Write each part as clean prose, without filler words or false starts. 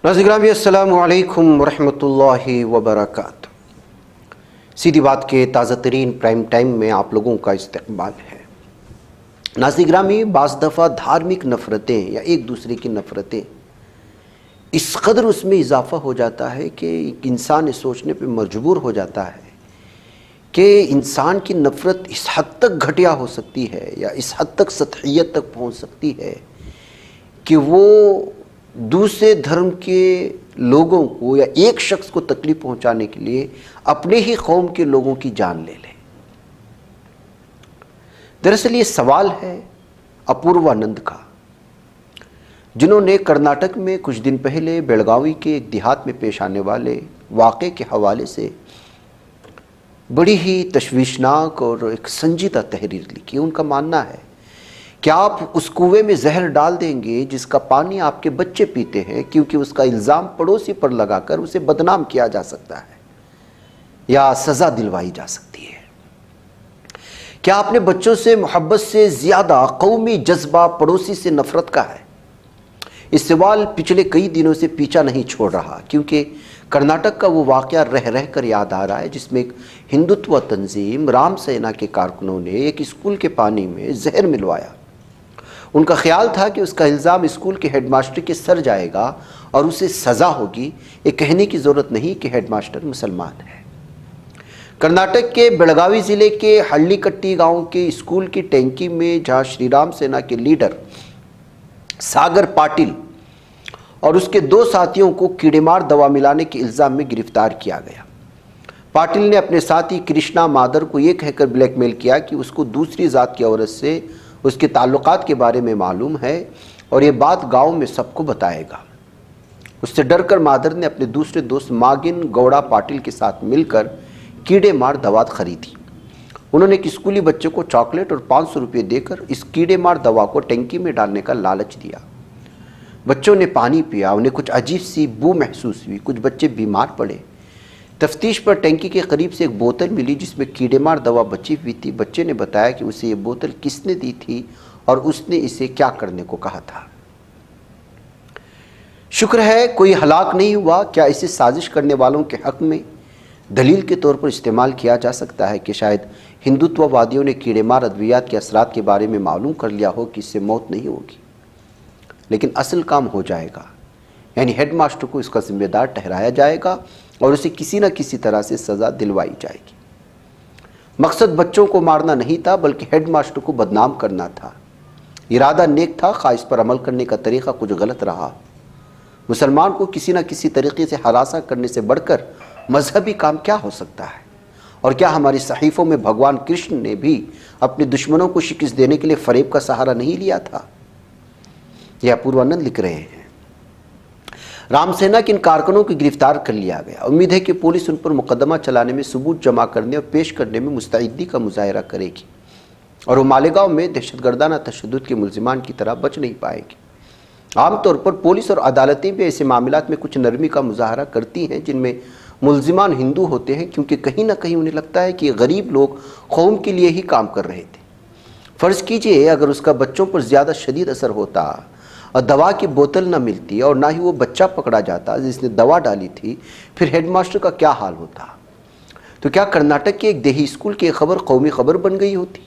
ناظرین گرامی السلام علیکم ورحمۃ اللہ وبرکاتہ۔ سیدھی بات کے تازہ ترین پرائم ٹائم میں آپ لوگوں کا استقبال ہے۔ ناظرین گرامی، بعض دفعہ دھارمک نفرتیں یا ایک دوسرے کی نفرتیں اس قدر اس میں اضافہ ہو جاتا ہے کہ ایک انسان اس سوچنے پہ مجبور ہو جاتا ہے کہ انسان کی نفرت اس حد تک گھٹیا ہو سکتی ہے یا اس حد تک سطحیت تک پہنچ سکتی ہے کہ وہ دوسرے دھرم کے لوگوں کو یا ایک شخص کو تکلیف پہنچانے کے لیے اپنے ہی قوم کے لوگوں کی جان لے لے۔ دراصل یہ سوال ہے اپوروانند کا، جنہوں نے کرناٹک میں کچھ دن پہلے بیلگاوی کے ایک دیہات میں پیش آنے والے واقعے کے حوالے سے بڑی ہی تشویشناک اور ایک سنجیدہ تحریر لکھی۔ ان کا ماننا ہے کہ آپ اس کنویں میں زہر ڈال دیں گے جس کا پانی آپ کے بچے پیتے ہیں، کیونکہ اس کا الزام پڑوسی پر لگا کر اسے بدنام کیا جا سکتا ہے یا سزا دلوائی جا سکتی ہے۔ کیا اپنے بچوں سے محبت سے زیادہ قومی جذبہ پڑوسی سے نفرت کا ہے؟ اس سوال پچھلے کئی دنوں سے پیچھا نہیں چھوڑ رہا، کیونکہ کرناٹک کا وہ واقعہ رہ رہ کر یاد آ رہا ہے جس میں ایک ہندوتوا تنظیم رام سینا کے کارکنوں نے ایک اسکول کے پانی میں زہر ملوایا۔ ان کا خیال تھا کہ اس کا الزام اسکول کے ہیڈ ماسٹر کے سر جائے گا اور اسے سزا ہوگی۔ یہ کہنے کی ضرورت نہیں کہ ہیڈ ماسٹر مسلمان ہے۔ کرناٹک کے بیلگاوی ضلع کے ہلی کٹی گاؤں کے اسکول کی ٹینکی میں جہاں شری رام سینا کے لیڈر ساگر پاٹل اور اس کے دو ساتھیوں کو کیڑے مار دوا ملانے کے الزام میں گرفتار کیا گیا۔ پاٹل نے اپنے ساتھی کرشنا مادر کو یہ کہہ کر بلیک میل کیا کہ اس کو دوسری ذات کی عورت سے اس کے تعلقات کے بارے میں معلوم ہے اور یہ بات گاؤں میں سب کو بتائے گا۔ اس سے ڈر کر مادر نے اپنے دوسرے دوست ماگن گوڑا پاٹل کے ساتھ مل کر کیڑے مار دوا خریدی۔ انہوں نے ایک اسکولی بچے کو چاکلیٹ اور 500 روپے دے کر اس کیڑے مار دوا کو ٹینکی میں ڈالنے کا لالچ دیا۔ بچوں نے پانی پیا، انہیں کچھ عجیب سی بو محسوس ہوئی، کچھ بچے بیمار پڑے۔ تفتیش پر ٹینکی کے قریب سے ایک بوتل ملی جس میں کیڑے مار دوا بچی ہوئی تھی۔ بچے نے بتایا کہ اسے یہ بوتل کس نے دی تھی اور اس نے اسے کیا کرنے کو کہا تھا۔ شکر ہے کوئی ہلاک نہیں ہوا۔ کیا اسے سازش کرنے والوں کے حق میں دلیل کے طور پر استعمال کیا جا سکتا ہے کہ شاید ہندوتوا وادیوں نے کیڑے مار ادویات کے اثرات کے بارے میں معلوم کر لیا ہو کہ اس سے موت نہیں ہوگی، لیکن اصل کام ہو جائے گا، یعنی ہیڈ ماسٹر کو اس کا ذمہ دار ٹھہرایا جائے گا اور اسے کسی نہ کسی طرح سے سزا دلوائی جائے گی۔ مقصد بچوں کو مارنا نہیں تھا بلکہ ہیڈ ماسٹر کو بدنام کرنا تھا۔ ارادہ نیک تھا، خواہ اس پر عمل کرنے کا طریقہ کچھ غلط رہا۔ مسلمان کو کسی نہ کسی طریقے سے ہراساں کرنے سے بڑھ کر مذہبی کام کیا ہو سکتا ہے؟ اور کیا ہماری صحیفوں میں بھگوان کرشن نے بھی اپنے دشمنوں کو شکست دینے کے لیے فریب کا سہارا نہیں لیا تھا؟ یہ اپوروانند لکھ رہے ہیں۔ رام سینا کے ان کارکنوں کو گرفتار کر لیا گیا۔ امید ہے کہ پولیس ان پر مقدمہ چلانے میں ثبوت جمع کرنے اور پیش کرنے میں مستعدی کا مظاہرہ کرے گی اور وہ مالیگاؤں میں دہشت گردانہ تشدد کے ملزمان کی طرح بچ نہیں پائے گی۔ عام طور پر پولیس اور عدالتیں بھی ایسے معاملات میں کچھ نرمی کا مظاہرہ کرتی ہیں جن میں ملزمان ہندو ہوتے ہیں، کیونکہ کہیں نہ کہیں انہیں لگتا ہے کہ یہ غریب لوگ قوم کے لیے ہی کام کر رہے تھے۔ فرض کیجئے اگر اس کا بچوں پر زیادہ شدید اثر ہوتا اور دوا کی بوتل نہ ملتی اور نہ ہی وہ بچہ پکڑا جاتا جس نے دوا ڈالی تھی، پھر ہیڈ ماسٹر کا کیا حال ہوتا؟ تو کیا کرناٹک کے ایک دیہی اسکول کی خبر قومی خبر بن گئی ہوتی؟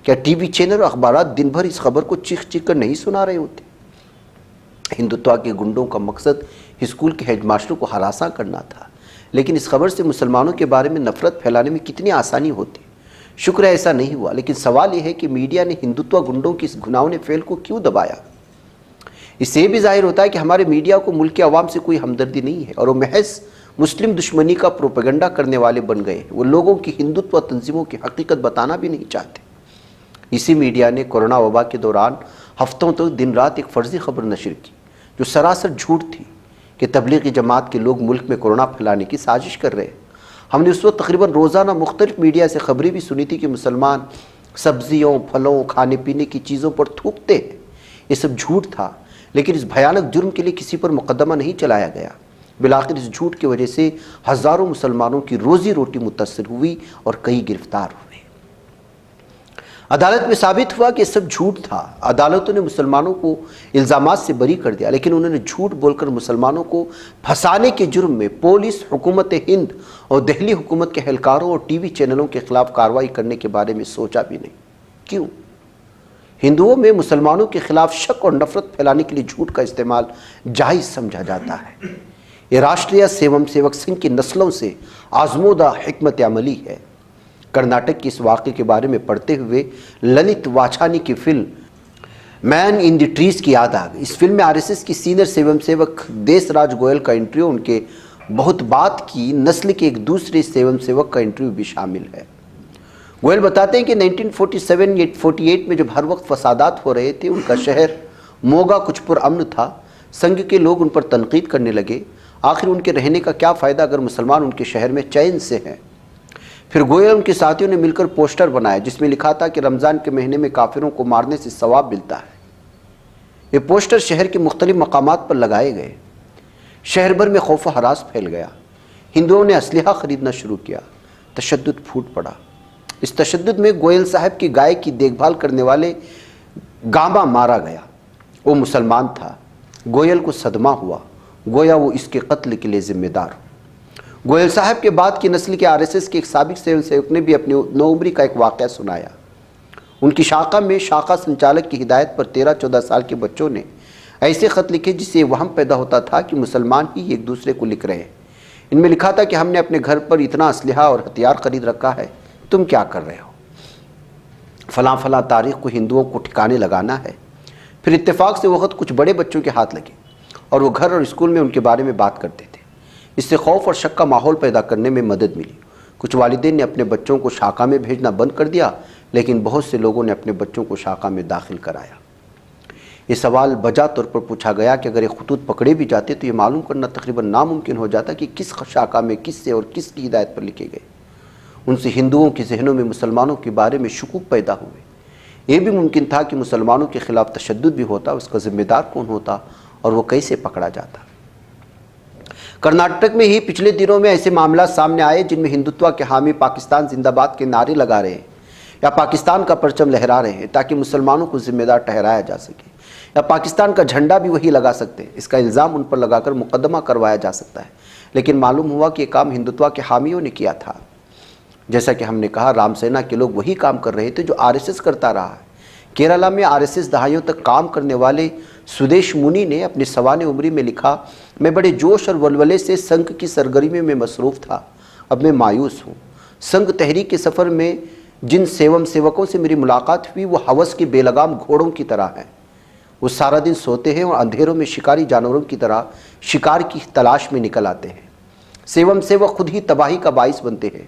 کیا ٹی وی چینل اور اخبارات دن بھر اس خبر کو چیخ چیخ کر نہیں سنا رہے ہوتے؟ ہندوتوا کے گنڈوں کا مقصد اسکول کے ہیڈ ماسٹر کو ہراساں کرنا تھا، لیکن اس خبر سے مسلمانوں کے بارے میں نفرت پھیلانے میں کتنی آسانی ہوتی۔ شکر ہے ایسا نہیں ہوا، لیکن سوال یہ ہے کہ میڈیا نے ہندوتوا گنڈوں کی اس گھناؤنے فعل کو کیوں دبایا؟ اس سے یہ بھی ظاہر ہوتا ہے کہ ہمارے میڈیا کو ملک کے عوام سے کوئی ہمدردی نہیں ہے اور وہ محض مسلم دشمنی کا پروپیگنڈا کرنے والے بن گئے ہیں۔ وہ لوگوں کی ہندوتوا تنظیموں کی حقیقت بتانا بھی نہیں چاہتے۔ اسی میڈیا نے کورونا وبا کے دوران ہفتوں تک دن رات ایک فرضی خبر نشر کی جو سراسر جھوٹ تھی کہ تبلیغی جماعت کے لوگ ملک میں کورونا پھیلانے کی سازش کر رہے ہیں۔ ہم نے اس وقت تقریباً روزانہ مختلف میڈیا سے خبریں بھی سنی تھی کہ مسلمان سبزیوں، پھلوں، کھانے پینے کی چیزوں پر تھوکتے ہیں۔ یہ سب جھوٹ تھا، لیکن اس بھیانک جرم کے لیے کسی پر مقدمہ نہیں چلایا گیا۔ بالآخر اس جھوٹ کی وجہ سے ہزاروں مسلمانوں کی روزی روٹی متاثر ہوئی اور کئی گرفتار ہوئے۔ عدالت میں ثابت ہوا کہ یہ سب جھوٹ تھا۔ عدالتوں نے مسلمانوں کو الزامات سے بری کر دیا، لیکن انہوں نے جھوٹ بول کر مسلمانوں کو پھنسانے کے جرم میں پولیس، حکومت ہند اور دہلی حکومت کے اہلکاروں اور ٹی وی چینلوں کے خلاف کارروائی کرنے کے بارے میں سوچا بھی نہیں۔ کیوں؟ ہندوؤں میں مسلمانوں کے خلاف شک اور نفرت پھیلانے کے لیے جھوٹ کا استعمال جائز سمجھا جاتا ہے۔ یہ راشٹریہ سیوم سیوک سنگھ کی نسلوں سے آزمودہ حکمت عملی ہے۔ کرناٹک کے اس واقعے کے بارے میں پڑھتے ہوئے للت واچھانی کی فلم مین ان دی ٹریز کی یاد آ گئی۔ اس فلم میں RSS کی سینئر سیوم سیوک دیس راج گوئل کا انٹرویو، ان کے بہت بات کی نسل کے ایک دوسرے سیوم سیوک کا انٹرویو بھی شامل ہے۔ گوئل بتاتے ہیں کہ 1947-48 میں جب ہر وقت فسادات ہو رہے تھے، ان کا شہر موگا کچھ پرامن تھا۔ سنگھ کے لوگ ان پر تنقید کرنے لگے، آخر ان کے رہنے کا کیا فائدہ اگر مسلمان ان کے شہر میں چین سے ہیں۔ پھر گوئل ان کے ساتھیوں نے مل کر پوسٹر بنایا جس میں لکھا تھا کہ رمضان کے مہینے میں کافروں کو مارنے سے ثواب ملتا ہے۔ یہ پوسٹر شہر کے مختلف مقامات پر لگائے گئے۔ شہر بھر میں خوف و ہراس پھیل گیا۔ ہندوؤں نے اسلحہ خریدنا شروع کیا۔ تشدد پھوٹ پڑا۔ اس تشدد میں گوئل صاحب کی گائے کی دیکھ بھال کرنے والے گاما مارا گیا۔ وہ مسلمان تھا۔ گوئل کو صدمہ ہوا، گویا وہ اس کے قتل کے لیے ذمہ دار ہو۔ گوئل صاحب کے بعد کی نسل کے RSS کے ایک سابق سیوم سیوک نے بھی اپنی نوعمری کا ایک واقعہ سنایا۔ ان کی شاخہ میں شاخہ سنچالک کی ہدایت پر 13-14 سال کے بچوں نے ایسے خط لکھے جس سے یہ وہم پیدا ہوتا تھا کہ مسلمان ہی ایک دوسرے کو لکھ رہے ہیں۔ ان میں لکھا تھا کہ ہم نے اپنے گھر پر اتنا اسلحہ اور ہتھیار خرید رکھا ہے، تم کیا کر رہے ہو؟ فلاں فلاں تاریخ کو ہندوؤں کو ٹھکانے لگانا ہے۔ پھر اتفاق سے وہ خط کچھ بڑے بچوں کے ہاتھ لگے اور وہ گھر اور اسکول میں ان کے بارے میں بات کرتے تھے۔ اس سے خوف اور شک کا ماحول پیدا کرنے میں مدد ملی۔ کچھ والدین نے اپنے بچوں کو شاخہ میں بھیجنا بند کر دیا، لیکن بہت سے لوگوں نے اپنے بچوں کو شاخہ میں داخل کرایا۔ یہ سوال بجا طور پر پوچھا گیا کہ اگر یہ خطوط پکڑے بھی جاتے تو یہ معلوم کرنا تقریباً ناممکن ہو جاتا کہ کس شاخہ میں کس سے اور کس کی ہدایت پر لکھے گئے۔ ان سے ہندوؤں کے ذہنوں میں مسلمانوں کے بارے میں شکوک پیدا ہوئے۔ یہ بھی ممکن تھا کہ مسلمانوں کے خلاف تشدد بھی ہوتا، اس کا ذمہ دار کون ہوتا اور وہ کیسے پکڑا جاتا۔ کرناٹک میں ہی پچھلے دنوں میں ایسے معاملات سامنے آئے جن میں ہندوتوا کے حامی پاکستان زندہ باد کے نعرے لگا رہے ہیں یا پاکستان کا پرچم لہرا رہے ہیں تاکہ مسلمانوں کو ذمہ دار ٹھہرایا جا سکے، یا پاکستان کا جھنڈا بھی وہی لگا سکتے ہیں۔ اس کا الزام ان پر لگا کر مقدمہ کروایا جا سکتا ہے، لیکن معلوم ہوا کہ یہ کام ہندوتوا کے حامیوں نے کیا تھا۔ جیسا کہ ہم نے کہا، رام سینا کے لوگ وہی کام کر رہے تھے جو RSS کرتا رہا ہے۔ کیرالہ میں RSS دہائیوں تک کام کرنے والے سدیش منی نے اپنی سوانح عمری میں لکھا، میں بڑے جوش اور ولولے سے سنگھ کی سرگرمیوں میں مصروف تھا، اب میں مایوس ہوں۔ سنگھ تحریک کے سفر میں جن سیوم سیوکوں سے میری ملاقات ہوئی وہ ہوس کے بے لگام گھوڑوں کی طرح ہیں۔ وہ سارا دن سوتے ہیں اور اندھیروں میں شکاری جانوروں کی طرح شکار کی تلاش میں نکل آتے ہیں۔ سیوم سیوک خود ہی تباہی کا باعث بنتے ہیں،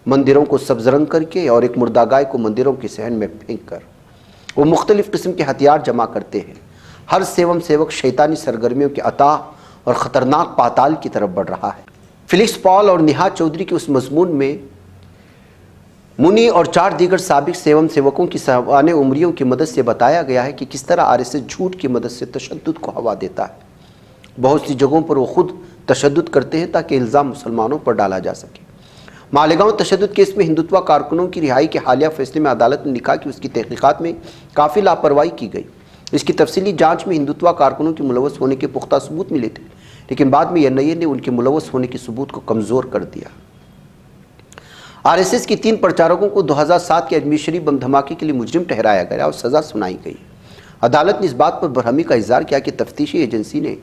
مندروں کو سبز رنگ کر کے اور ایک مردہ گائے کو مندروں کے صحن میں پھینک کر۔ وہ مختلف قسم کے ہتھیار جمع کرتے ہیں۔ ہر سیوم سیوک شیطانی سرگرمیوں کے اتاہ اور خطرناک پاتال کی طرف بڑھ رہا ہے۔ فیلکس پال اور نیہا چودھری کے اس مضمون میں منی اور 4 دیگر سابق سیوم سیوکوں کی سوانح عمریوں کی مدد سے بتایا گیا ہے کہ کس طرح RSS جھوٹ کی مدد سے تشدد کو ہوا دیتا ہے۔ بہت سی جگہوں پر وہ خود تشدد کرتے ہیں تاکہ الزام مسلمانوں پر ڈالا جا سکے۔ مالیگاؤں تشدد کیس میں ہندوتوا کارکنوں کی رہائی کے حالیہ فیصلے میں عدالت نے لکھا کہ اس کی تحقیقات میں کافی لاپرواہی کی گئی۔ اس کی تفصیلی جانچ میں ہندوتوا کارکنوں کے ملوث ہونے کے پختہ ثبوت ملے تھے، لیکن بعد میں NIA نے ان کے ملوث ہونے کے ثبوت کو کمزور کر دیا۔ RSS کی 3 پرچارکوں کو 2007 کے اجمیر شریف بم دھماکے کے لیے مجرم ٹھہرایا گیا اور سزا سنائی گئی۔ عدالت نے اس بات پر برہمی کا اظہار کیا کہ تفتیشی ایجنسی نے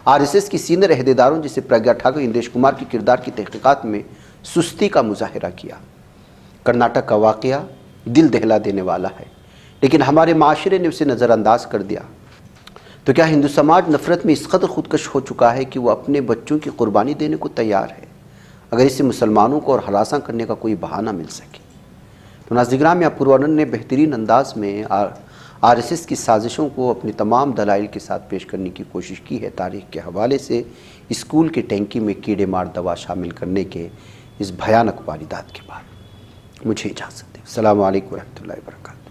RSS کی سینئر عہدیداروں جیسے پرگیا ٹھاکر، اندیش کمار کے کردار کی تحقیقات میں سستی کا مظاہرہ کیا۔ کرناٹک کا واقعہ دل دہلا دینے والا ہے، لیکن ہمارے معاشرے نے اسے نظر انداز کر دیا۔ تو کیا ہندو سماج نفرت میں اس قدر خودکش ہو چکا ہے کہ وہ اپنے بچوں کی قربانی دینے کو تیار ہے اگر اس سے مسلمانوں کو اور ہراساں کرنے کا کوئی بہانہ مل سکے؟ تو ناظرین گرامی، پورونند نے بہترین انداز میں RSS کی سازشوں کو اپنے تمام دلائل کے ساتھ پیش کرنے کی کوشش کی ہے۔ تاریخ کے حوالے سے اسکول کی ٹینکی میں کیڑے مار دوا شامل کرنے کے اس بھیانک واردات کے بعد مجھے اجازت دیں۔ السلام علیکم ورحمۃ اللہ وبرکاتہ۔